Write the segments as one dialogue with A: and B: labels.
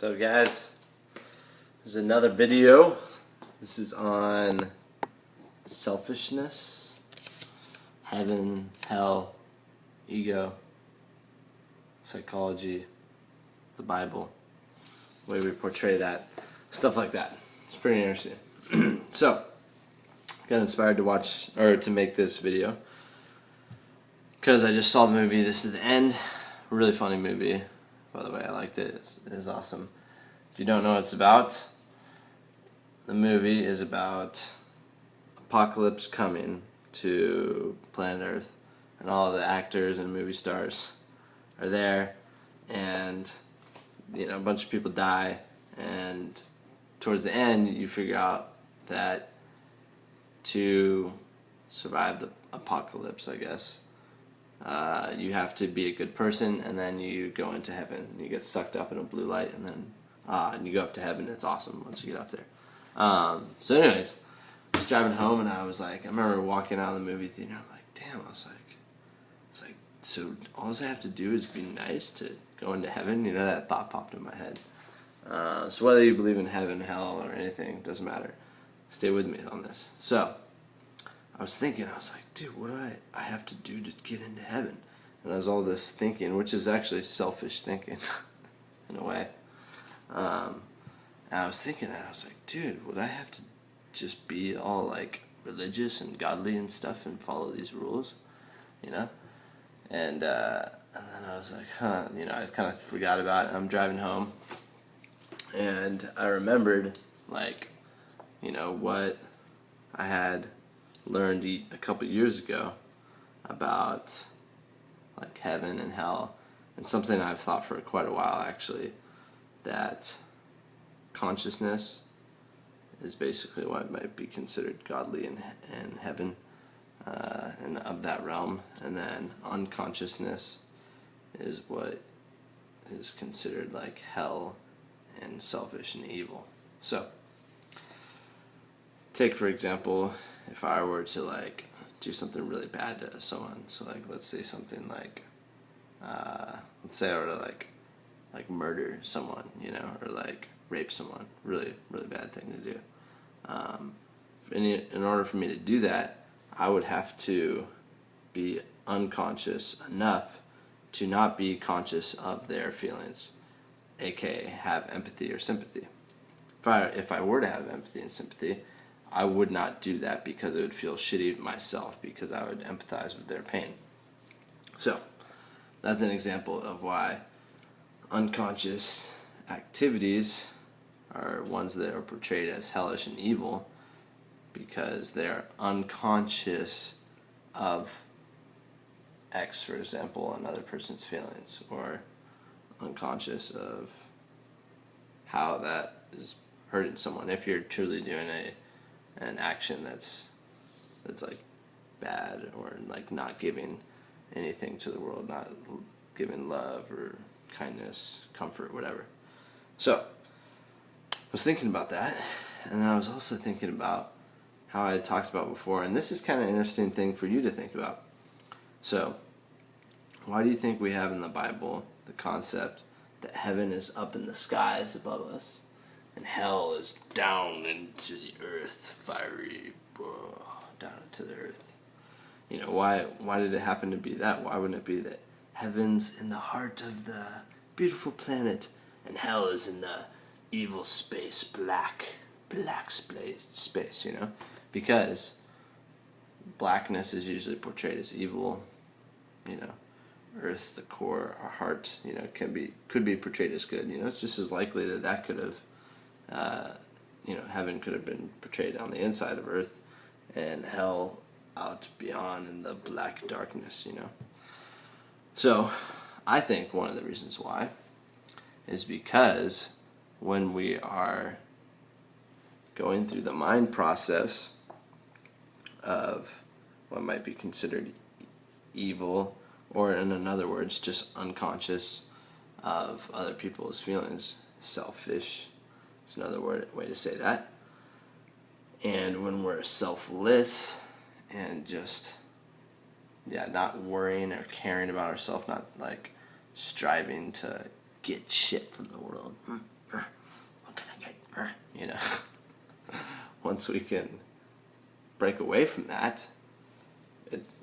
A: So guys, there's another video. This is on selfishness, heaven, hell, ego, psychology, the Bible, the way we portray that, stuff like that. It's pretty interesting. So, got inspired to watch, or to make this video, because I just saw the movie This Is the End. Really funny movie. By the way, I liked it. It is awesome. If you don't know what it's about, the movie is about apocalypse coming to planet Earth, and all the actors and movie stars are there, and a bunch of people die, and towards the end you figure out that to survive the apocalypse, I guess, you have to be a good person, and then you go into heaven. You get sucked up in a blue light, and then and you go up to heaven. It's awesome once you get up there. So anyways, I was driving home, and I was like, I remember walking out of the movie theater, I'm like, damn, I was like, so all I have to do is be nice to go into heaven? That thought popped in my head. So whether you believe in heaven, hell, or anything, doesn't matter. Stay with me on this. So I was thinking, I was like, dude, what do I have to do to get into heaven? And I was all this thinking, which is actually selfish thinking, in a way. And I was thinking that, I was like, dude, would I have to just be all like religious and godly and stuff and follow these rules, And then I was like, I kind of forgot about it. I'm driving home, and I remembered, what I had learned a couple years ago about heaven and hell, and something I've thought for quite a while actually, that consciousness is basically what might be considered godly in heaven, and of that realm, and then unconsciousness is what is considered like hell and selfish and evil. So take for example, if I were to do something really bad to someone, so let's say something let's say I were to murder someone, or rape someone, really really bad thing to do. In order for me to do that, I would have to be unconscious enough to not be conscious of their feelings, aka have empathy or sympathy. If I were to have empathy and sympathy, I would not do that, because it would feel shitty myself, because I would empathize with their pain. So that's an example of why unconscious activities are ones that are portrayed as hellish and evil, because they're unconscious of X, for example, another person's feelings, or unconscious of how that is hurting someone. If you're truly doing an action that's bad, or not giving anything to the world, not giving love or kindness, comfort, whatever. So I was thinking about that, and then I was also thinking about how I had talked about before, and this is kind of an interesting thing for you to think about. So, why do you think we have in the Bible the concept that heaven is up in the skies above us, and hell is down into the earth, fiery, down into the earth? Why did it happen to be that? Why wouldn't it be that heaven's in the heart of the beautiful planet, and hell is in the evil space, black space, Because blackness is usually portrayed as evil, Earth, the core, our heart, could be portrayed as good. It's just as likely that could have, heaven could have been portrayed on the inside of Earth, and hell out beyond in the black darkness, So, I think one of the reasons why is because when we are going through the mind process of what might be considered evil, or in other words, just unconscious of other people's feelings, selfish is another way to say that. And when we're selfless and just not worrying or caring about ourselves, not striving to get shit from the world. you know. Once we can break away from that,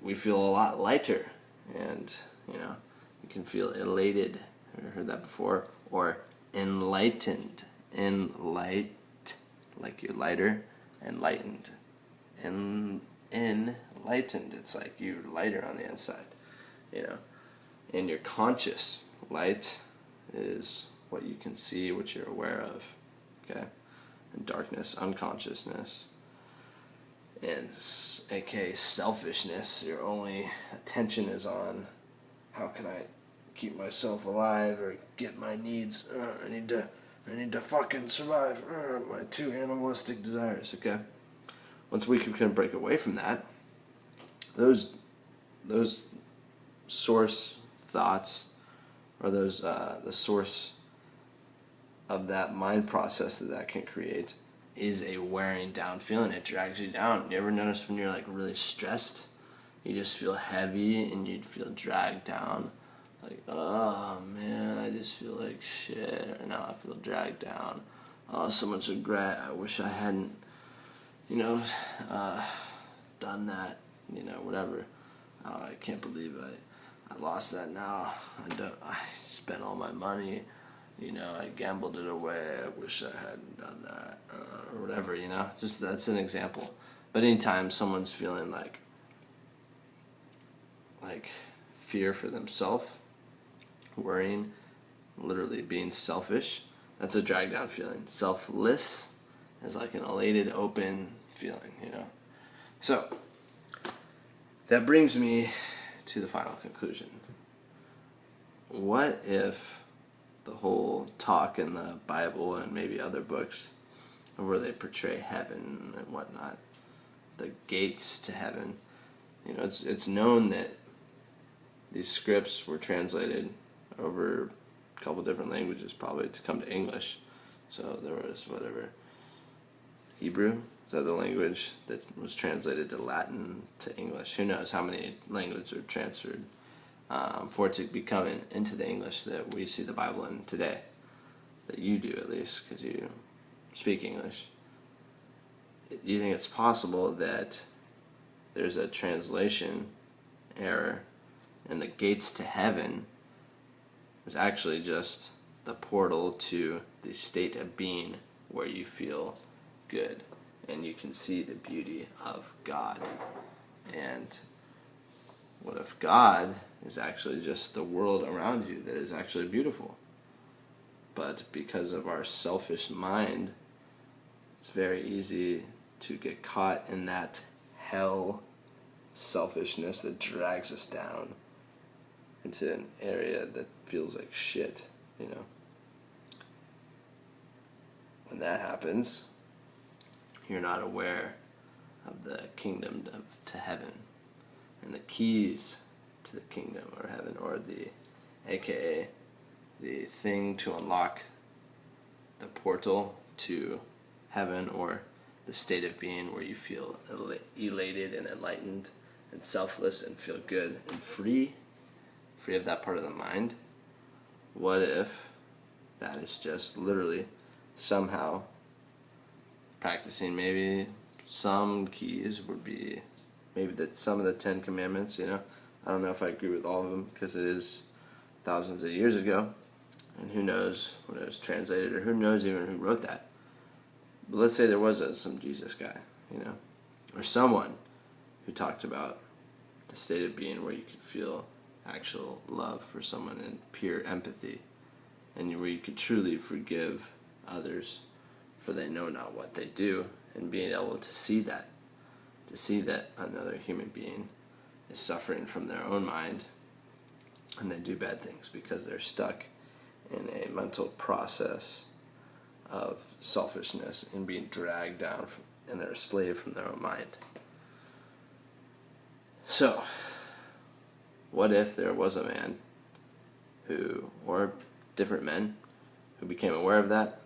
A: we feel a lot lighter, and you know, you can feel elated. Ever heard that before? Or enlightened. Enlight, like you're lighter, enlightened. Enlightened. It's like you're lighter on the inside, you know. And you're conscious. Light is what you can see, what you're aware of, okay? And darkness, unconsciousness. And aka selfishness, your only attention is on how can I keep myself alive or get my needs. I need to fucking survive. My two animalistic desires. Okay. Once we can break away from that, those source thoughts, or those the source of that mind process that can create, is a wearing down feeling. It drags you down. You ever notice when you're like really stressed, you just feel heavy and you'd feel dragged down? Like, oh man, I just feel like shit right now. I feel dragged down. Oh, so much regret. I wish I hadn't, you know, done that, you know, whatever. Oh, I can't believe I lost that now. I spent all my money. You know, I gambled it away. I wish I hadn't done that, or whatever. You know, just that's an example. But anytime someone's feeling like fear for themselves, worrying, literally being selfish, that's a drag down feeling. Selfless is like an elated, open feeling. You know, so that brings me to the final conclusion. What if the whole talk in the Bible and maybe other books where they portray heaven and whatnot, the gates to heaven, you know, it's known that these scripts were translated over a couple different languages probably to come to English. So there was whatever, Hebrew, is that the language that was translated to Latin to English? Who knows how many languages are transferred for it to be coming into the English that we see the Bible in today, that you do at least, because you speak English. Do you think it's possible that there's a translation error and the gates to heaven is actually just the portal to the state of being where you feel good and you can see the beauty of God? And what if God is actually just the world around you that is actually beautiful? But because of our selfish mind, it's very easy to get caught in that hell selfishness that drags us down into an area that feels like shit, you know. When that happens, you're not aware of the kingdom to heaven and the keys to the kingdom or heaven, or the aka the thing to unlock the portal to heaven, or the state of being where you feel elated and enlightened and selfless and feel good and free of that part of the mind. What if that is just literally somehow practicing maybe some keys would be maybe that some of the 10 Commandments, you know. I don't know if I agree with all of them because it is thousands of years ago, and who knows when it was translated, or who knows even who wrote that. But let's say there was some Jesus guy, you know, or someone who talked about the state of being where you could feel actual love for someone and pure empathy, and where you could truly forgive others for they know not what they do, and being able to see that another human being is suffering from their own mind and they do bad things because they're stuck in a mental process of selfishness and being dragged down and they're a slave from their own mind. So, what if there was a man who, or different men, who became aware of that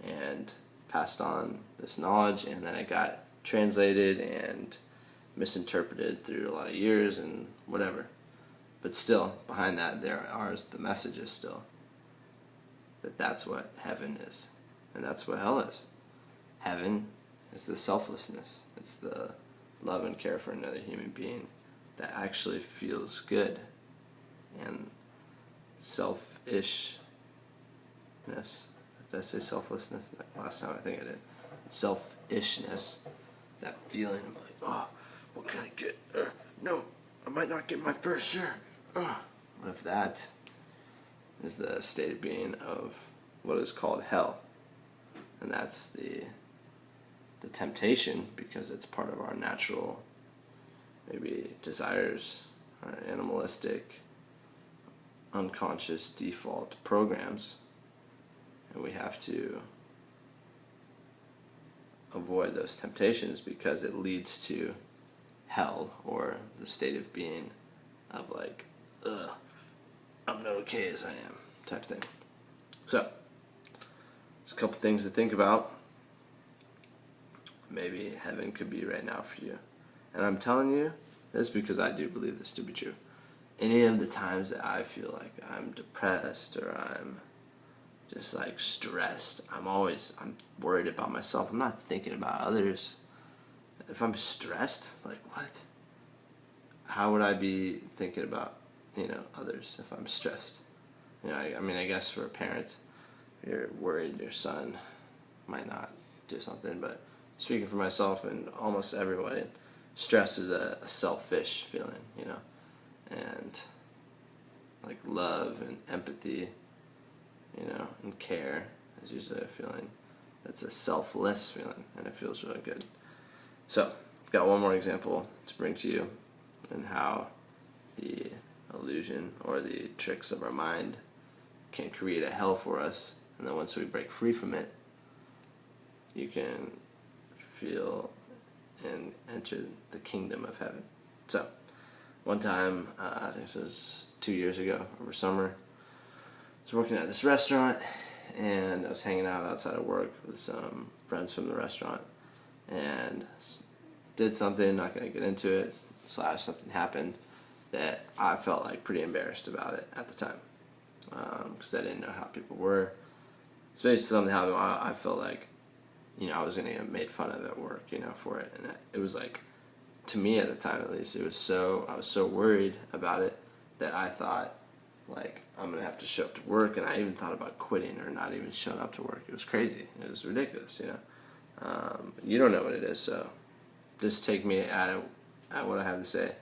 A: and passed on this knowledge, and then it got translated and misinterpreted through a lot of years and whatever. But still, behind that, there are the messages still. That's what heaven is, and that's what hell is. Heaven is the selflessness. It's the love and care for another human being that actually feels good. And selfishness. Did I say selflessness? Last time I think I did. Selfishness. That feeling of like, oh, what can I get? No, I might not get my fair share. What if that is the state of being of what is called hell? And that's the temptation, because it's part of our natural, maybe desires, our animalistic, unconscious default programs, and we have to avoid those temptations because it leads to hell, or the state of being of like, ugh, I'm not okay as I am type thing. So there's a couple things to think about. Maybe heaven could be right now for you. And I'm telling you this because I do believe this to be true. Any of the times that I feel like I'm depressed or I'm just like stressed, I'm worried about myself. I'm not thinking about others. If I'm stressed, like what? How would I be thinking about, others if I'm stressed? I guess for a parent, you're worried your son might not do something, but speaking for myself and almost everybody, stress is a selfish feeling, and like love and empathy, and care is usually a feeling that's a selfless feeling, and it feels really good. So, I've got one more example to bring to you, and how the illusion or the tricks of our mind can create a hell for us, and then once we break free from it, you can feel and enter the kingdom of heaven. So, one time, I think this was 2 years ago, over summer, I was working at this restaurant, and I was hanging out outside of work with some friends from the restaurant, and did something, not going to get into it, / something happened that I felt like pretty embarrassed about it at the time, because I didn't know how people were. So basically something happened, I felt like, I was going to get made fun of at work, for it. And it was like, to me at the time at least, I was so worried about it that I thought, like, I'm going to have to show up to work. And I even thought about quitting or not even showing up to work. It was crazy. It was ridiculous, You don't know what it is, so just take me at what I have to say,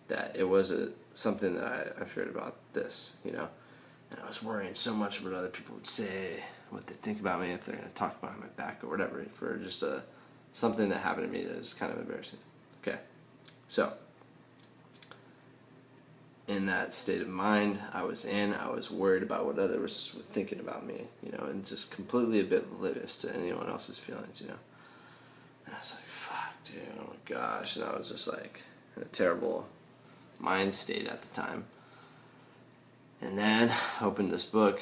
A: that it was something that I feared about this, And I was worrying so much what other people would say, what they think about me, if they're going to talk behind my back or whatever, for just something that happened to me that was kind of embarrassing. Okay, so in that state of mind I was worried about what others were thinking about me, and just completely a bit oblivious to anyone else's feelings, And I was like, fuck, dude, oh my gosh, and I was just like in a terrible mind state at the time. And then I opened this book,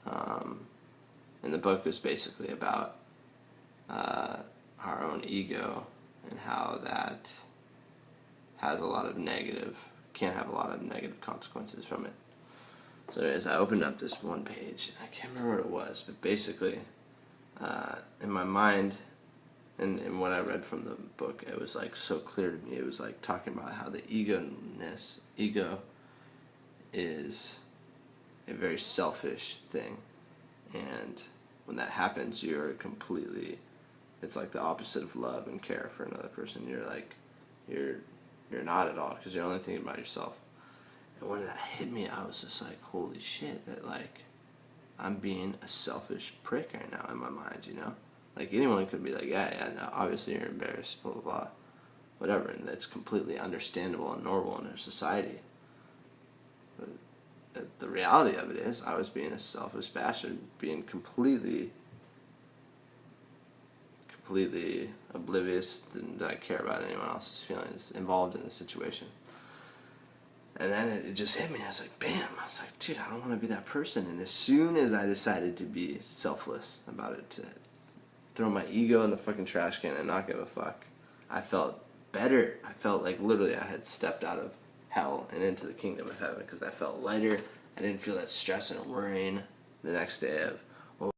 A: and the book was basically about our own ego and how that can have a lot of negative consequences from it. So anyways, I opened up this one page, and I can't remember what it was, but basically, in my mind, and what I read from the book, it was like so clear to me. It was like talking about how the ego is a very selfish thing, and when that happens, it's like the opposite of love and care for another person. You're not at all, because you're only thinking about yourself. And when that hit me, I was just like, holy shit, that like I'm being a selfish prick right now in my mind, Like anyone could be like, yeah, no, obviously you're embarrassed, blah, blah, blah, whatever, and that's completely understandable and normal in our society. But the reality of it is, I was being a selfish bastard, being completely oblivious that I care about anyone else's feelings involved in the situation. And then it just hit me. I was like, bam. I was like, dude, I don't want to be that person. And as soon as I decided to be selfless about it, to throw my ego in the fucking trash can and not give a fuck, I felt better. I felt like literally I had stepped out of hell and into the kingdom of heaven, because I felt lighter. I didn't feel that stress and worrying the next day of,